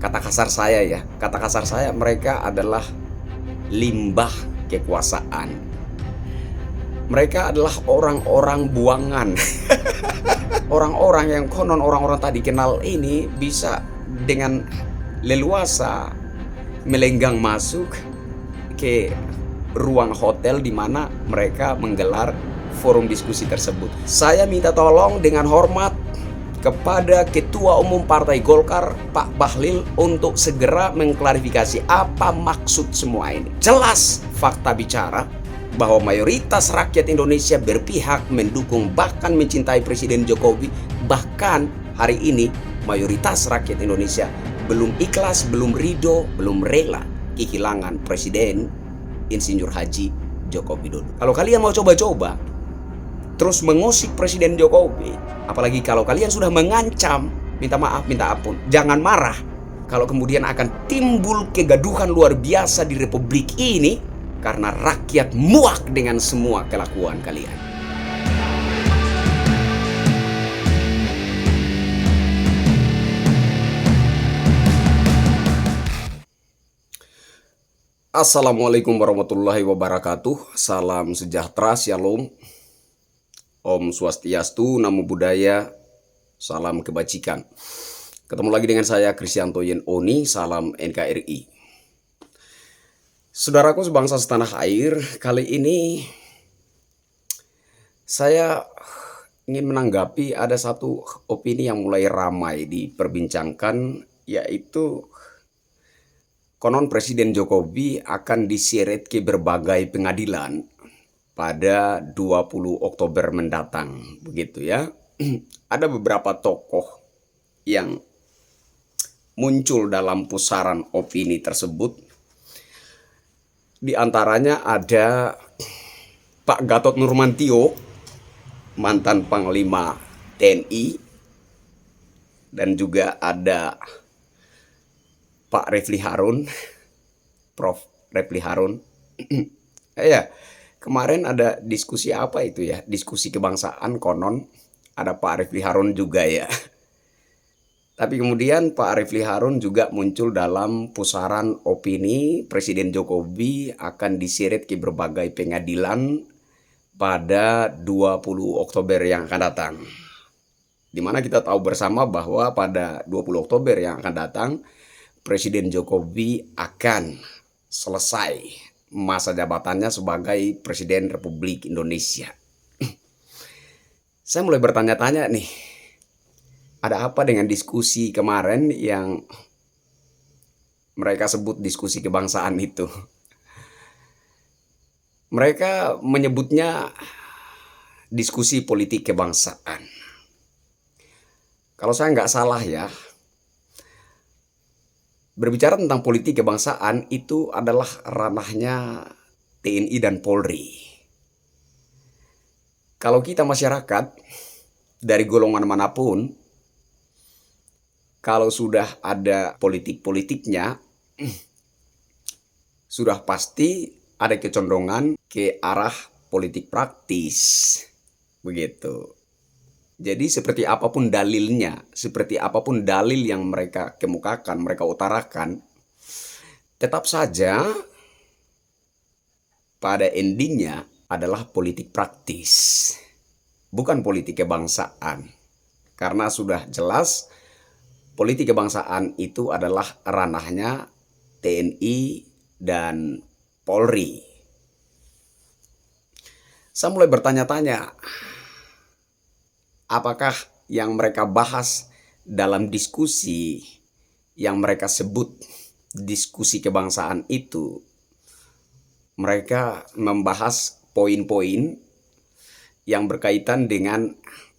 kata kasar saya mereka adalah limbah kekuasaan. Mereka adalah orang-orang buangan. Orang-orang yang konon orang-orang tadi kenal ini bisa dengan leluasa melenggang masuk ke ruang hotel di mana mereka menggelar forum diskusi tersebut. Saya minta tolong dengan hormat kepada Ketua Umum Partai Golkar, Pak Bahlil, untuk segera mengklarifikasi apa maksud semua ini. Jelas fakta bicara bahwa mayoritas rakyat Indonesia berpihak, mendukung, bahkan mencintai Presiden Jokowi. Bahkan hari ini mayoritas rakyat Indonesia belum ikhlas, belum ridho, belum rela kehilangan Presiden Insinyur Haji Joko Widodo. Kalau kalian mau coba-coba terus mengusik Presiden Jokowi, apalagi kalau kalian sudah mengancam, minta maaf, minta ampun, jangan marah kalau kemudian akan timbul kegaduhan luar biasa di Republik ini karena rakyat muak dengan semua kelakuan kalian. Assalamualaikum warahmatullahi wabarakatuh. Salam sejahtera, shalom. Om Swastiastu, Namo Buddhaya, salam kebajikan. Ketemu lagi dengan saya Kristianto Yen Oni, salam NKRI. Saudaraku sebangsa setanah air, kali ini saya ingin menanggapi ada satu opini yang mulai ramai diperbincangkan, yaitu konon Presiden Jokowi akan diseret ke berbagai pengadilan pada 20 Oktober mendatang, begitu ya. Ada beberapa tokoh yang muncul dalam pusaran opini tersebut. Di antaranya ada Pak Gatot Nurmantio, mantan Panglima TNI, dan juga ada Pak Refli Harun, Prof. Refli Harun. Ya, kemarin ada diskusi apa itu ya? Diskusi kebangsaan konon. Ada Pak Refli Harun juga ya. Tapi kemudian Pak Refli Harun juga muncul dalam pusaran opini Presiden Jokowi akan diseret ke berbagai pengadilan pada 20 Oktober yang akan datang. Dimana kita tahu bersama bahwa pada 20 Oktober yang akan datang, Presiden Jokowi akan selesai masa jabatannya sebagai Presiden Republik Indonesia. Saya mulai bertanya-tanya nih, ada apa dengan diskusi kemarin yang mereka sebut diskusi kebangsaan itu? Mereka menyebutnya diskusi politik kebangsaan. Kalau saya nggak salah ya, berbicara tentang politik kebangsaan itu adalah ranahnya TNI dan Polri. Kalau kita masyarakat dari golongan manapun, kalau sudah ada politik-politiknya, sudah pasti ada kecondongan ke arah politik praktis. Begitu. Jadi seperti apapun dalilnya, seperti apapun dalil yang mereka kemukakan, mereka utarakan, tetap saja pada endingnya adalah politik praktis, bukan politik kebangsaan. Karena sudah jelas politik kebangsaan itu adalah ranahnya TNI dan Polri. Saya mulai bertanya-tanya, apakah yang mereka bahas dalam diskusi yang mereka sebut diskusi kebangsaan itu, mereka membahas poin-poin yang berkaitan dengan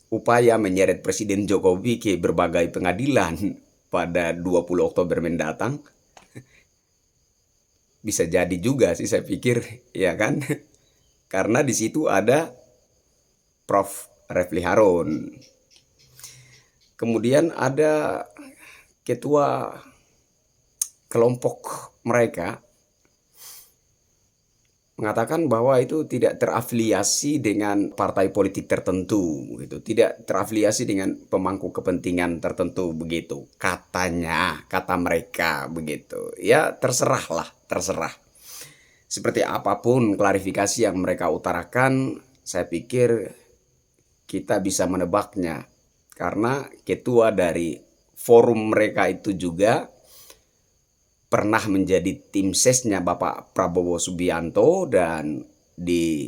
upaya menyeret Presiden Jokowi ke berbagai pengadilan pada 20 Oktober mendatang? Bisa jadi juga sih saya pikir, ya kan? Karena di situ ada Prof. Refli Harun. Kemudian ada ketua kelompok mereka mengatakan bahwa itu tidak terafiliasi dengan partai politik tertentu gitu, tidak terafiliasi dengan pemangku kepentingan tertentu begitu. Katanya, kata mereka begitu. Ya, terserahlah, terserah. Seperti apapun klarifikasi yang mereka utarakan, saya pikir kita bisa menebaknya. Karena ketua dari forum mereka itu juga pernah menjadi tim sesnya Bapak Prabowo Subianto, dan di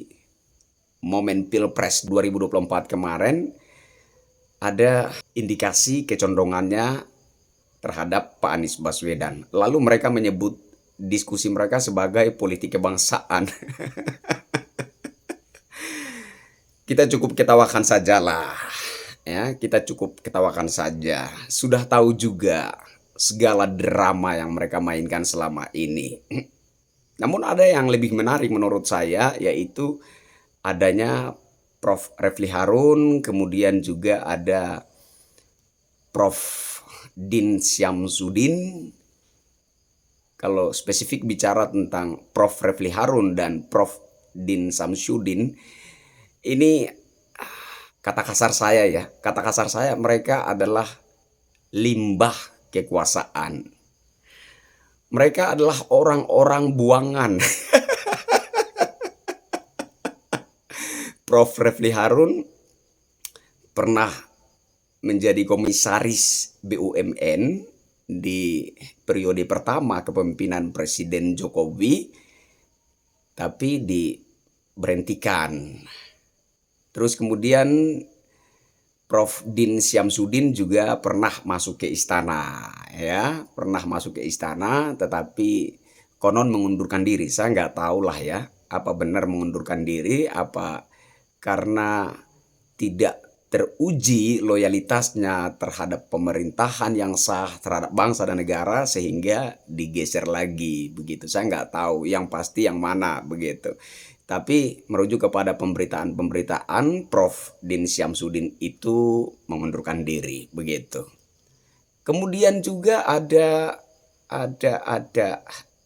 momen Pilpres 2024 kemarin ada indikasi kecondongannya terhadap Pak Anies Baswedan. Lalu mereka menyebut diskusi mereka sebagai politik kebangsaan. Kita cukup ketawakan sajalah. Ya, kita cukup ketawakan saja. Sudah tahu juga segala drama yang mereka mainkan selama ini. Namun ada yang lebih menarik menurut saya, yaitu adanya Prof. Refli Harun, kemudian juga ada Prof. Din Syamsuddin. Kalau spesifik bicara tentang Prof. Refli Harun dan Prof. Din Syamsuddin, ini kata kasar saya mereka adalah limbah kekuasaan. Mereka adalah orang-orang buangan. Prof. Refli Harun pernah menjadi komisaris BUMN di periode pertama kepemimpinan Presiden Jokowi, tapi diberhentikan. Terus kemudian Prof. Din Syamsuddin juga pernah masuk ke istana, ya, pernah masuk ke istana, tetapi konon mengundurkan diri. Saya nggak tahu lah ya, apa benar mengundurkan diri, apa karena tidak teruji loyalitasnya terhadap pemerintahan yang sah, terhadap bangsa dan negara, sehingga digeser lagi begitu. Saya nggak tahu yang pasti yang mana begitu. Tapi merujuk kepada pemberitaan Prof. Din Syamsuddin itu mengundurkan diri begitu. Kemudian juga ada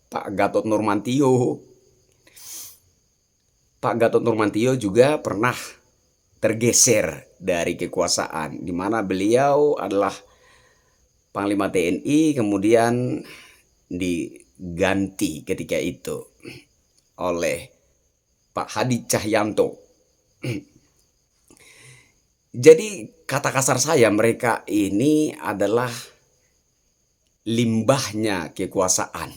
Pak Gatot Nurmantio. Pak Gatot Nurmantio juga pernah tergeser dari kekuasaan, di mana beliau adalah Panglima TNI, kemudian diganti ketika itu oleh Pak Hadi Cahyanto. Jadi kata kasar saya, mereka ini adalah limbahnya kekuasaan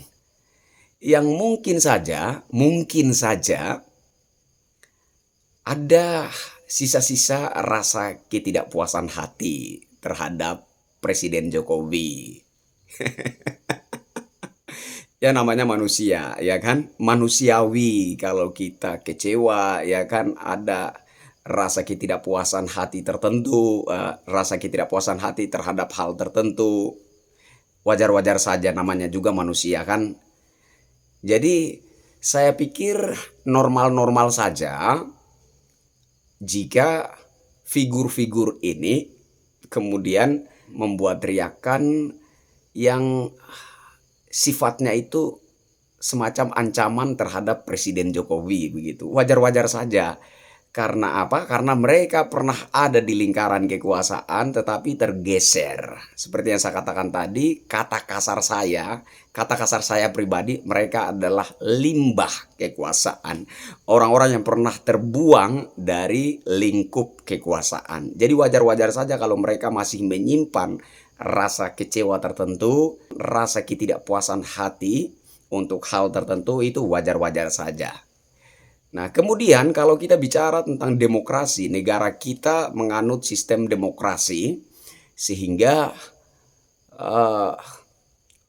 yang mungkin saja ada sisa-sisa rasa ketidakpuasan hati terhadap Presiden Jokowi. Ya, namanya manusia, ya kan? Manusiawi kalau kita kecewa, ya kan? Ada rasa ketidakpuasan hati tertentu, rasa ketidakpuasan hati terhadap hal tertentu. Wajar-wajar saja, namanya juga manusia kan? Jadi saya pikir normal-normal saja jika figur-figur ini kemudian membuat teriakan yang sifatnya itu semacam ancaman terhadap Presiden Jokowi begitu. Wajar-wajar saja. Karena apa? Karena mereka pernah ada di lingkaran kekuasaan tetapi tergeser. Seperti yang saya katakan tadi, kata kasar saya pribadi, mereka adalah limbah kekuasaan. Orang-orang yang pernah terbuang dari lingkup kekuasaan. Jadi wajar-wajar saja kalau mereka masih menyimpan rasa kecewa tertentu, rasa ketidakpuasan hati untuk hal tertentu, itu wajar-wajar saja. Nah, kemudian kalau kita bicara tentang demokrasi, negara kita menganut sistem demokrasi sehingga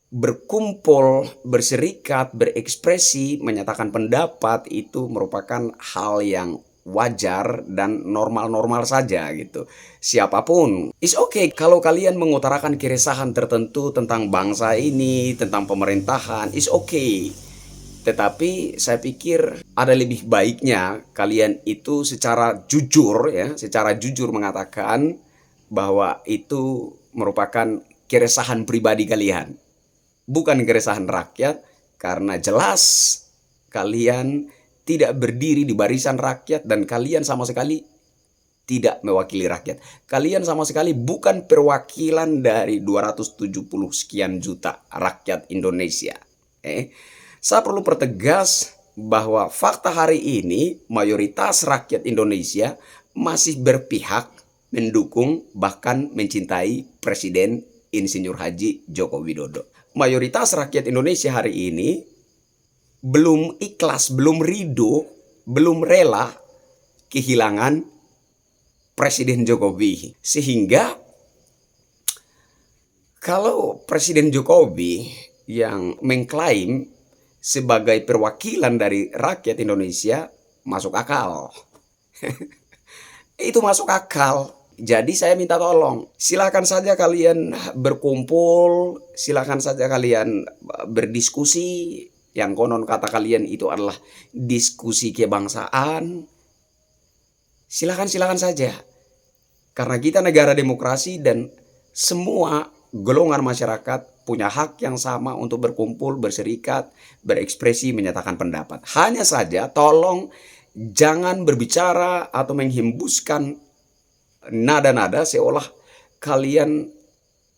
berkumpul, berserikat, berekspresi, menyatakan pendapat itu merupakan hal yang wajar dan normal-normal saja gitu. Siapapun, it's okay kalau kalian mengutarakan keresahan tertentu tentang bangsa ini, tentang pemerintahan, it's okay. Tetapi saya pikir ada lebih baiknya kalian itu secara jujur mengatakan bahwa itu merupakan keresahan pribadi kalian, bukan keresahan rakyat, karena jelas kalian tidak berdiri di barisan rakyat dan kalian sama sekali tidak mewakili rakyat. Kalian sama sekali bukan perwakilan dari 270 sekian juta rakyat Indonesia. Saya perlu pertegas bahwa fakta hari ini mayoritas rakyat Indonesia masih berpihak, mendukung, bahkan mencintai Presiden Insinyur Haji Joko Widodo. Mayoritas rakyat Indonesia hari ini belum ikhlas, belum ridho, belum rela kehilangan Presiden Jokowi. Sehingga kalau Presiden Jokowi yang mengklaim sebagai perwakilan dari rakyat Indonesia masuk akal. Itu masuk akal. Jadi saya minta tolong, silakan saja kalian berkumpul, silakan saja kalian berdiskusi, yang konon kata kalian itu adalah diskusi kebangsaan. Silakan saja. Karena kita negara demokrasi dan semua golongan masyarakat punya hak yang sama untuk berkumpul, berserikat, berekspresi, menyatakan pendapat. Hanya saja tolong jangan berbicara atau menghembuskan nada-nada seolah kalian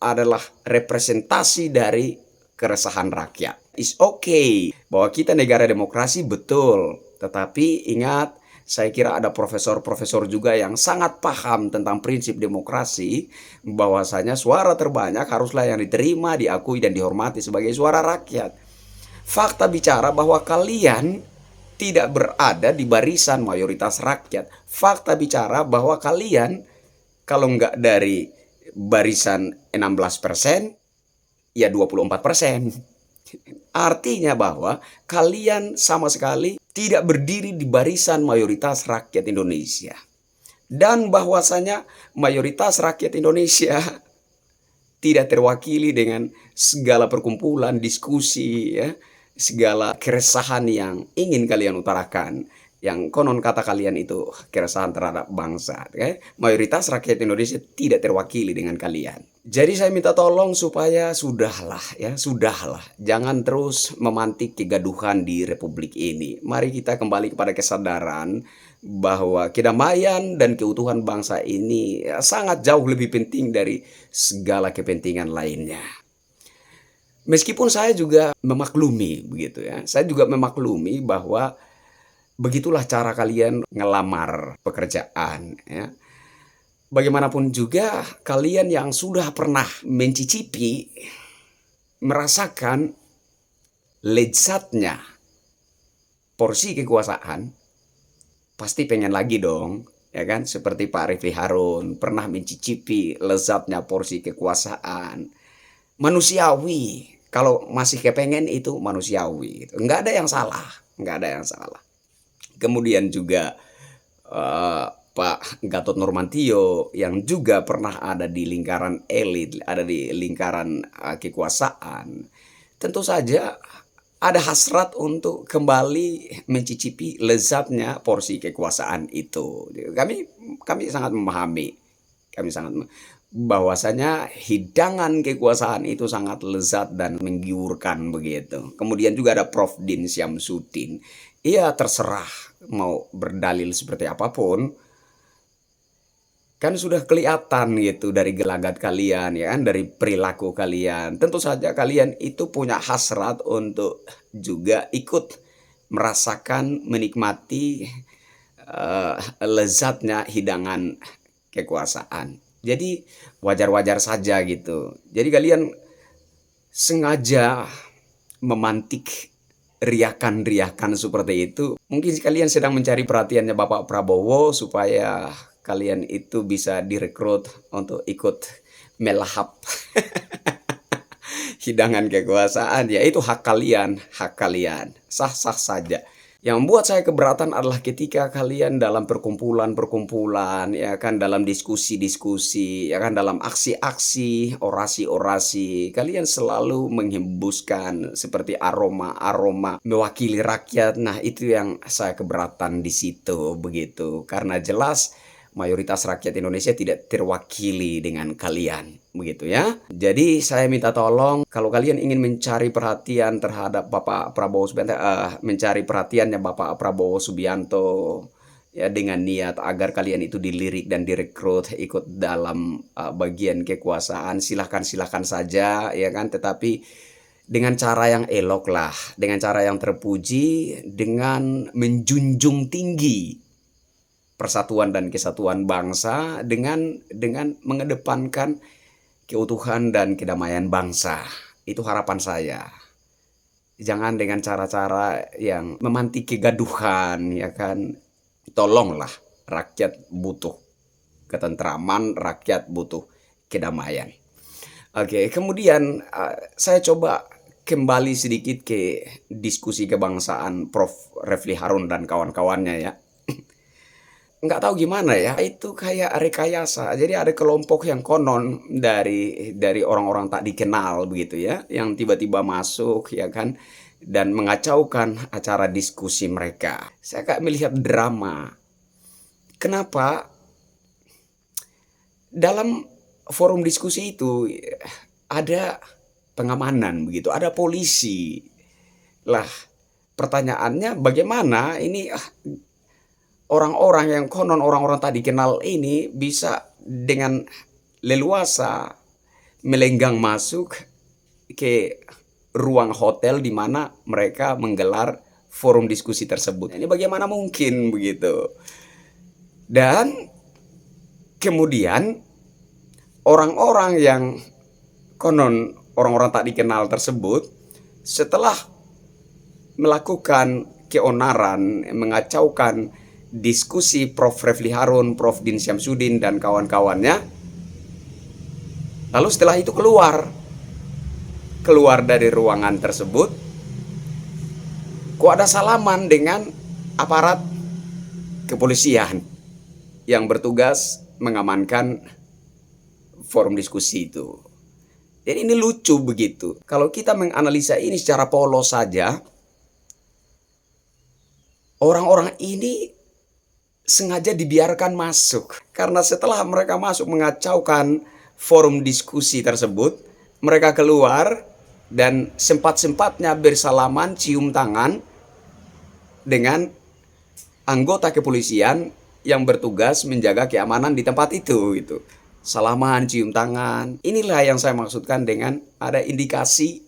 adalah representasi dari keresahan rakyat. It's okay bahwa kita negara demokrasi, betul. Tetapi ingat, saya kira ada profesor-profesor juga yang sangat paham tentang prinsip demokrasi, bahwasanya suara terbanyak haruslah yang diterima, diakui, dan dihormati sebagai suara rakyat. Fakta bicara bahwa kalian tidak berada di barisan mayoritas rakyat. Fakta bicara bahwa kalian kalau nggak dari barisan 16%, ya 24%. Artinya bahwa kalian sama sekali tidak berdiri di barisan mayoritas rakyat Indonesia. Dan bahwasanya mayoritas rakyat Indonesia tidak terwakili dengan segala perkumpulan, diskusi, ya, segala keresahan yang ingin kalian utarakan, yang konon kata kalian itu keresahan terhadap bangsa. Mayoritas rakyat Indonesia tidak terwakili dengan kalian. Jadi saya minta tolong supaya sudahlah. Jangan terus memantik kegaduhan di republik ini. Mari kita kembali kepada kesadaran bahwa kedamaian dan keutuhan bangsa ini sangat jauh lebih penting dari segala kepentingan lainnya. Meskipun saya juga memaklumi begitu ya. Saya juga memaklumi bahwa begitulah cara kalian ngelamar pekerjaan, ya. Bagaimanapun juga kalian yang sudah pernah mencicipi, merasakan lezatnya porsi kekuasaan, pasti pengen lagi dong, ya kan? Seperti Pak Refli Harun pernah mencicipi lezatnya porsi kekuasaan. Manusiawi, kalau masih kepengen itu manusiawi. Nggak ada yang salah, nggak ada yang salah. Kemudian juga Pak Gatot Nurmantio yang juga pernah ada di lingkaran elit, ada di lingkaran kekuasaan. Tentu saja ada hasrat untuk kembali mencicipi lezatnya porsi kekuasaan itu. Kami sangat memahami, bahwasanya hidangan kekuasaan itu sangat lezat dan menggiurkan begitu. Kemudian juga ada Prof. Din Syamsuddin. Iya, terserah mau berdalil seperti apapun, kan sudah kelihatan gitu dari gelagat kalian, ya kan, dari perilaku kalian. Tentu saja kalian itu punya hasrat untuk juga ikut merasakan, menikmati lezatnya hidangan kekuasaan. Jadi wajar-wajar saja gitu. Jadi kalian sengaja memantik riakan-riakan seperti itu. Mungkin kalian sedang mencari perhatiannya Bapak Prabowo supaya kalian itu bisa direkrut untuk ikut melahap hidangan kekuasaan. Ya itu hak kalian, sah-sah saja. Yang membuat saya keberatan adalah ketika kalian dalam perkumpulan-perkumpulan, ya kan, dalam diskusi-diskusi, ya kan, dalam aksi-aksi, orasi-orasi, kalian selalu menghembuskan seperti aroma-aroma mewakili rakyat. Nah, itu yang saya keberatan di situ begitu. Karena jelas mayoritas rakyat Indonesia tidak terwakili dengan kalian. begitu ya. Jadi saya minta tolong kalau kalian ingin mencari perhatian terhadap Bapak Prabowo Subianto, mencari perhatiannya Bapak Prabowo Subianto ya dengan niat agar kalian itu dilirik dan direkrut ikut dalam bagian kekuasaan, silahkan saja ya kan, tetapi dengan cara yang elok lah, dengan cara yang terpuji, dengan menjunjung tinggi persatuan dan kesatuan bangsa, dengan mengedepankan keutuhan dan kedamaian bangsa. Itu harapan saya. Jangan dengan cara-cara yang memantik kegaduhan, ya kan. Tolonglah, rakyat butuh ketentraman, rakyat butuh kedamaian. Oke, kemudian saya coba kembali sedikit ke diskusi kebangsaan Prof. Refli Harun dan kawan-kawannya ya. Nggak tahu gimana ya, itu kayak rekayasa. Jadi ada kelompok yang konon dari orang-orang tak dikenal begitu ya, yang tiba-tiba masuk ya kan, dan mengacaukan acara diskusi mereka. Saya kayak melihat drama. Kenapa? Dalam forum diskusi itu ada pengamanan begitu, ada polisi. Lah, pertanyaannya bagaimana ini orang-orang yang konon orang-orang tak dikenal ini bisa dengan leluasa melenggang masuk ke ruang hotel di mana mereka menggelar forum diskusi tersebut. Ini bagaimana mungkin begitu? Dan kemudian orang-orang yang konon orang-orang tak dikenal tersebut setelah melakukan keonaran, mengacaukan diskusi Prof. Refli Harun, Prof. Din Syamsuddin dan kawan-kawannya, lalu setelah itu keluar dari ruangan tersebut, kok ada salaman dengan aparat kepolisian yang bertugas mengamankan forum diskusi itu. Jadi ini lucu begitu. Kalau kita menganalisa ini secara polos saja, orang-orang ini sengaja dibiarkan masuk. Karena setelah mereka masuk mengacaukan forum diskusi tersebut, mereka keluar dan sempat-sempatnya bersalaman, cium tangan dengan anggota kepolisian yang bertugas menjaga keamanan di tempat itu gitu. Salaman, cium tangan. Inilah yang saya maksudkan dengan ada indikasi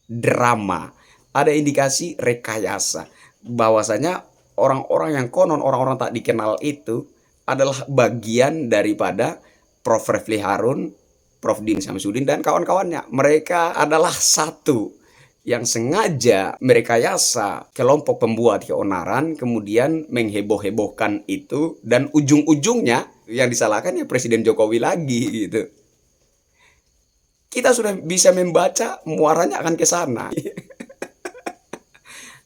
drama, ada indikasi rekayasa. Bahwasanya orang-orang yang konon orang-orang tak dikenal itu adalah bagian daripada Prof. Refli Harun, Prof. Din Syamsuddin dan kawan-kawannya. Mereka adalah satu yang sengaja merekayasa kelompok pembuat keonaran, kemudian mengheboh-hebohkan itu, dan ujung-ujungnya yang disalahkan ya Presiden Jokowi lagi gitu. Kita sudah bisa membaca muaranya akan ke sana.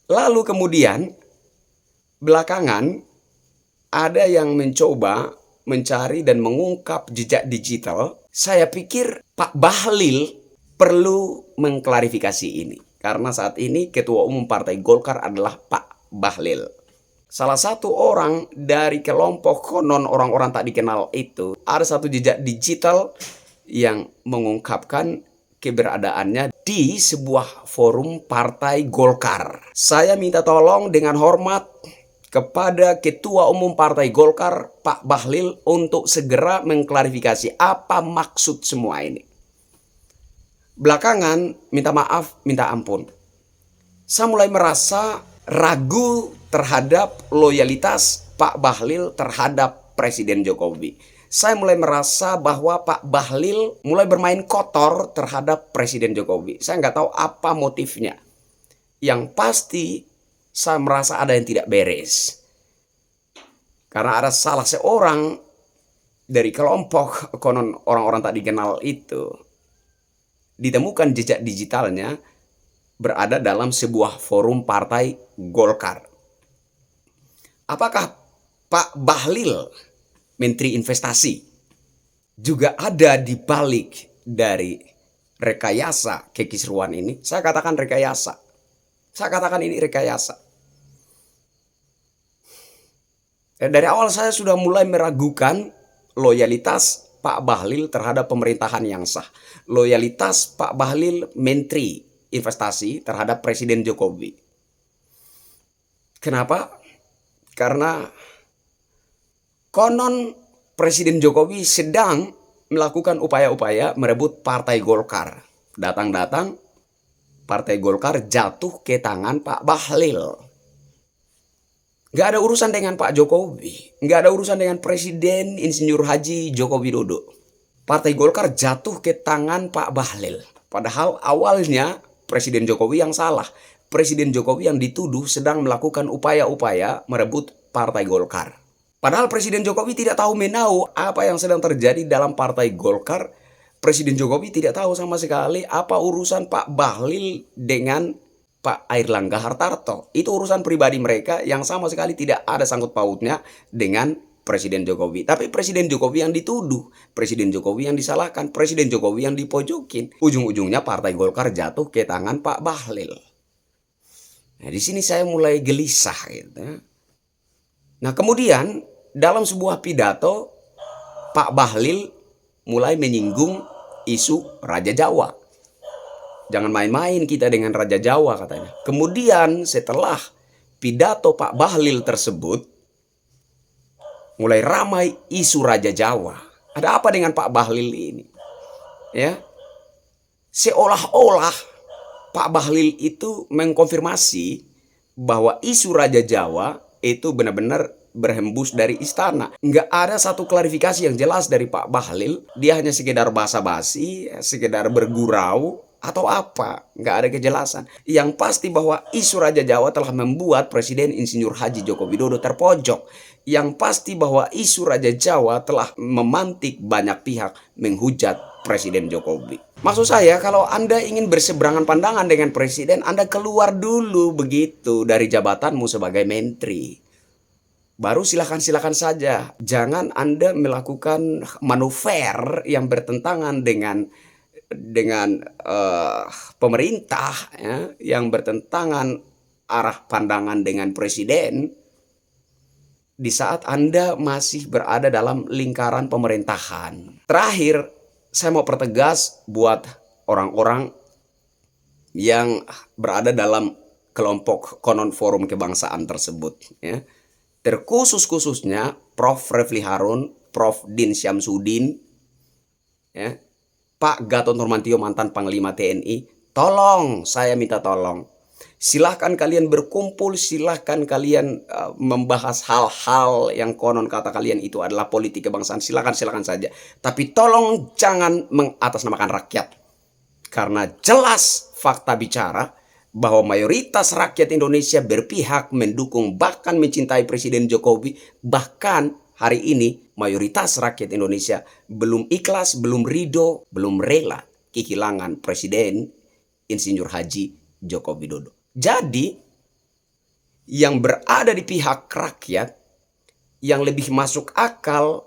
Lalu kemudian belakangan ada yang mencoba mencari dan mengungkap jejak digital. Saya pikir Pak Bahlil perlu mengklarifikasi ini. Karena saat ini Ketua Umum Partai Golkar adalah Pak Bahlil. Salah satu orang dari kelompok konon orang-orang tak dikenal itu, ada satu jejak digital yang mengungkapkan keberadaannya di sebuah forum Partai Golkar. Saya minta tolong dengan hormat kepada Ketua Umum Partai Golkar, Pak Bahlil, untuk segera mengklarifikasi apa maksud semua ini. Belakangan, minta maaf, minta ampun. Saya mulai merasa ragu terhadap loyalitas Pak Bahlil terhadap Presiden Jokowi. Saya mulai merasa bahwa Pak Bahlil mulai bermain kotor terhadap Presiden Jokowi. Saya nggak tahu apa motifnya. Yang pasti, saya merasa ada yang tidak beres. Karena ada salah seorang dari kelompok konon orang-orang tak dikenal itu, ditemukan jejak digitalnya berada dalam sebuah forum Partai Golkar. Apakah Pak Bahlil, Menteri Investasi, juga ada di balik dari rekayasa kekisruan ini? Saya katakan rekayasa. Saya katakan ini rekayasa. Dari awal saya sudah mulai meragukan loyalitas Pak Bahlil terhadap pemerintahan yang sah. Loyalitas Pak Bahlil Menteri Investasi terhadap Presiden Jokowi. Kenapa? Karena konon Presiden Jokowi sedang melakukan upaya-upaya merebut Partai Golkar. Datang-datang Partai Golkar jatuh ke tangan Pak Bahlil. Nggak ada urusan dengan Pak Jokowi. Nggak ada urusan dengan Presiden Insinyur Haji Joko Widodo. Partai Golkar jatuh ke tangan Pak Bahlil. Padahal awalnya Presiden Jokowi yang salah. Presiden Jokowi yang dituduh sedang melakukan upaya-upaya merebut Partai Golkar. Padahal Presiden Jokowi tidak tahu menahu apa yang sedang terjadi dalam Partai Golkar. Presiden Jokowi tidak tahu sama sekali apa urusan Pak Bahlil dengan Pak Airlangga Hartarto. Itu urusan pribadi mereka yang sama sekali tidak ada sangkut pautnya dengan Presiden Jokowi. Tapi Presiden Jokowi yang dituduh, Presiden Jokowi yang disalahkan, Presiden Jokowi yang dipojokin. Ujung-ujungnya Partai Golkar jatuh ke tangan Pak Bahlil. Nah, di sini saya mulai gelisah gitu. Nah, kemudian dalam sebuah pidato Pak Bahlil mulai menyinggung isu Raja Jawa. Jangan main-main kita dengan Raja Jawa katanya. Kemudian setelah pidato Pak Bahlil tersebut, mulai ramai isu Raja Jawa. Ada apa dengan Pak Bahlil ini? Ya, seolah-olah Pak Bahlil itu mengkonfirmasi bahwa isu Raja Jawa itu benar-benar berhembus dari istana. Nggak ada satu klarifikasi yang jelas dari Pak Bahlil. Dia hanya sekedar basa-basi, sekedar bergurau, atau apa. Nggak ada kejelasan. Yang pasti bahwa isu Raja Jawa telah membuat Presiden Insinyur Haji Joko Widodo terpojok. Yang pasti bahwa isu Raja Jawa telah memantik banyak pihak menghujat Presiden Jokowi. Maksud saya, kalau Anda ingin berseberangan pandangan dengan Presiden, Anda keluar dulu begitu dari jabatanmu sebagai menteri. Baru silakan saja. Jangan Anda melakukan manuver yang bertentangan dengan pemerintah, ya, yang bertentangan arah pandangan dengan Presiden di saat Anda masih berada dalam lingkaran pemerintahan. Terakhir, saya mau pertegas buat orang-orang yang berada dalam kelompok konon forum kebangsaan tersebut, ya. Terkhususnya Prof. Refli Harun, Prof. Din Syamsuddin, ya, Pak Gatot Nurmantio mantan Panglima TNI, tolong, saya minta tolong. Silahkan kalian berkumpul, silahkan kalian membahas hal-hal yang konon kata kalian itu adalah politik kebangsaan. Silahkan saja. Tapi tolong jangan mengatasnamakan rakyat. Karena jelas fakta bicara bahwa mayoritas rakyat Indonesia berpihak, mendukung, bahkan mencintai Presiden Jokowi. Bahkan hari ini mayoritas rakyat Indonesia belum ikhlas, belum ridho, belum rela kehilangan Presiden Insinyur Haji Joko Widodo. Jadi yang berada di pihak rakyat, yang lebih masuk akal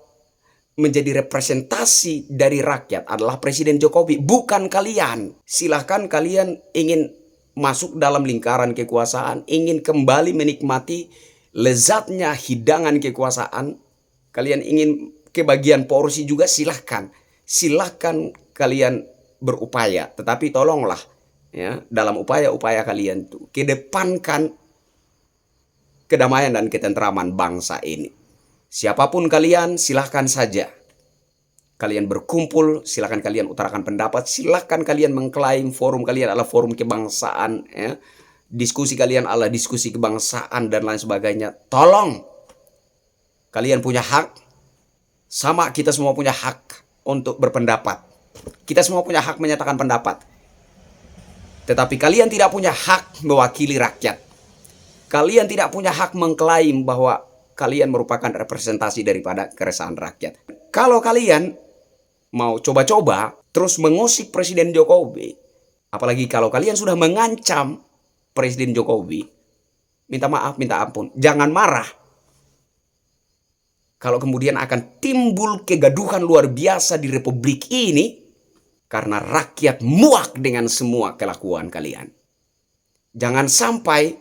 menjadi representasi dari rakyat adalah Presiden Jokowi, bukan kalian. Silahkan kalian ingin masuk dalam lingkaran kekuasaan, ingin kembali menikmati lezatnya hidangan kekuasaan, kalian ingin kebagian porsi juga, silahkan. Silahkan kalian berupaya, tetapi tolonglah, ya, dalam upaya-upaya kalian tuh kedepankan kedamaian dan ketentraman bangsa ini. Siapapun kalian, silahkan saja kalian berkumpul, silahkan kalian utarakan pendapat, silahkan kalian mengklaim forum kalian adalah forum kebangsaan, ya. Diskusi kalian adalah diskusi kebangsaan dan lain sebagainya. Tolong, kalian punya hak, sama kita semua punya hak untuk berpendapat. Kita semua punya hak menyatakan pendapat. Tetapi kalian tidak punya hak mewakili rakyat. Kalian tidak punya hak mengklaim bahwa kalian merupakan representasi daripada keresahan rakyat. Kalau kalian mau coba-coba terus mengusik Presiden Jokowi, apalagi kalau kalian sudah mengancam Presiden Jokowi, minta maaf, minta ampun, jangan marah. Kalau kemudian akan timbul kegaduhan luar biasa di Republik ini, karena rakyat muak dengan semua kelakuan kalian. Jangan sampai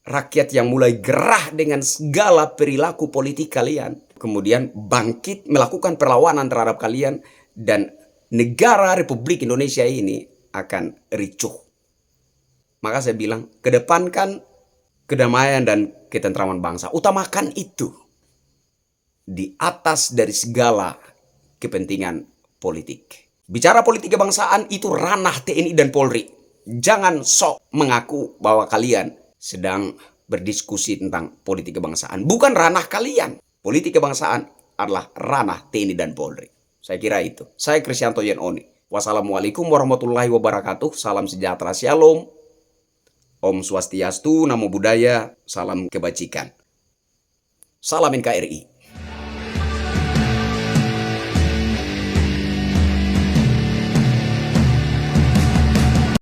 rakyat yang mulai gerah dengan segala perilaku politik kalian, kemudian bangkit melakukan perlawanan terhadap kalian, dan negara Republik Indonesia ini akan ricuh. Maka saya bilang, kedepankan kedamaian dan ketentraman bangsa. Utamakan itu di atas dari segala kepentingan politik. Bicara politik kebangsaan itu ranah TNI dan Polri. Jangan sok mengaku bahwa kalian sedang berdiskusi tentang politik kebangsaan. Bukan ranah kalian. Politik kebangsaan adalah ranah TNI dan Polri. Saya kira itu. Saya Krisyanto Yen Oni. Wassalamualaikum warahmatullahi wabarakatuh. Salam sejahtera, shalom. Om Swastiastu, Namo Buddhaya, salam kebajikan. Salam NKRI.